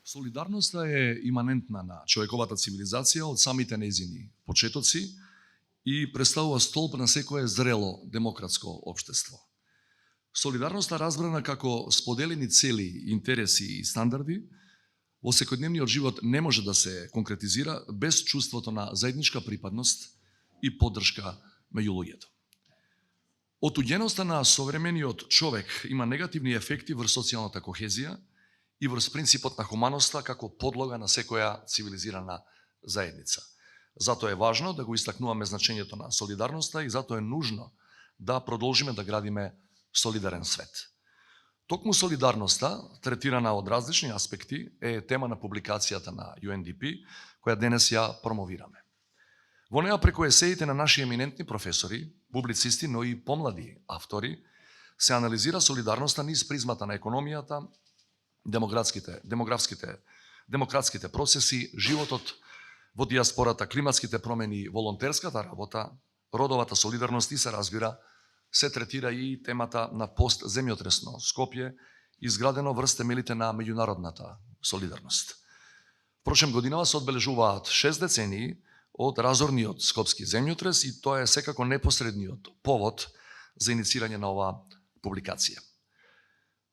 Солидарноста е иманентна на човековата цивилизација од самите нејзини почетоци и представува столб на секое зрело демократско општество. Солидарноста разбрана како споделени цели, интереси и стандарди во секојдневниот живот не може да се конкретизира без чувството на заедничка припадност и поддршка меѓу луѓето. Отуѓеноста на современиот човек има негативни ефекти врз социјалната кохезија и врз принципот на хуманоста како подлога на секоја цивилизирана заедница. Затоа е важно да го истакнуваме значењето на солидарноста и затоа е нужно да продолжиме да градиме солидарен свет. Токму солидарноста, третирана од различни аспекти, е тема на публикацијата на UNDP, која денес ја промовираме. Во неа преку есеите на наши еминентни професори, публицисти, но и помлади автори, се анализира солидарноста низ призмата на економијата, демократските процеси, животот во диаспората, климатските промени, волонтерската работа, родовата солидарност и се разбира, се третира и темата на постземјотресно Скопје, изградено врз темелите на меѓународната солидарност. Впрочем, годинава се одбележуваат 6 децении од разорниот скопски земјотрес и тоа е секако непосредниот повод за иницирање на оваа публикација.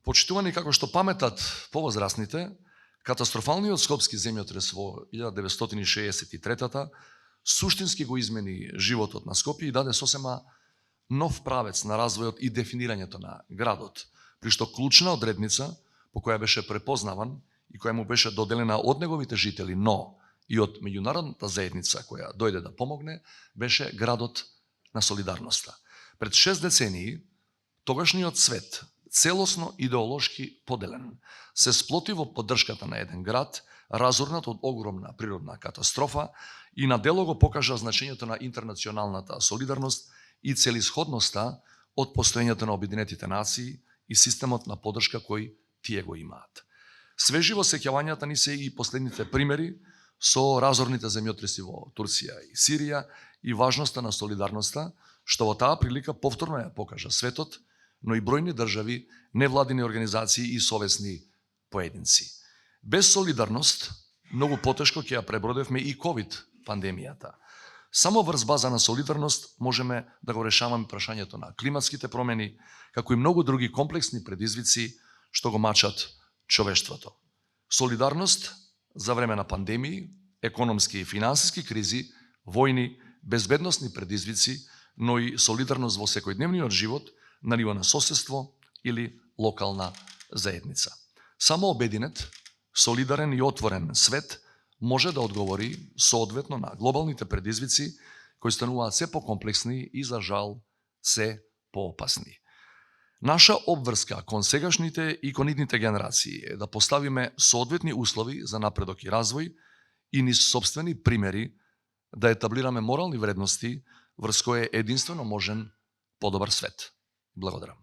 Почитувани како што паметат повозрасните, катастрофалниот скопски земјотрес во 1963-та суштински го измени животот на Скопје и даде сосема нов правец на развојот и дефинирањето на градот, при што клучна одредница по која беше препознаван и која му беше доделена од неговите жители, но и од меѓународната заедница која дојде да помогне, беше градот на солидарноста. Пред 6 децении, тогашниот свет, целосно идеолошки поделен, се сплоти во поддршката на еден град, разорнат од огромна природна катастрофа и на дело го покажа значењето на интернационалната солидарност и целисходноста од постоењето на Обединетите нации и системот на поддршка кој тие го имаат. Свежи во сеќавањата ни се и последните примери со разорните земјотреси во Турција и Сирија и важноста на солидарноста, што во таа прилика повторно ја покажа светот, но и бројни држави, невладини организации и совесни поединци. Без солидарност, многу потешко ќе ја пребродевме и ковид пандемијата. Само врз база на солидарност можеме да го решаваме прашањето на климатските промени, како и многу други комплексни предизвици што го мачат човештвото. Солидарност за време на пандемии, економски и финансиски кризи, војни, безбедносни предизвици, но и солидарност во секојдневниот живот на ниво на соседство или локална заедница. Само обединет, солидарен и отворен свет може да одговори соодветно на глобалните предизвици кои стануваат се покомплексни и за жал се поопасни. Наша обврска кон сегашните и кон идните генерации е да поставиме соодветни услови за напредок и развој и низ сопствени примери да етаблираме морални вредности врз кои е единствено можен подобар свет. Благодарам.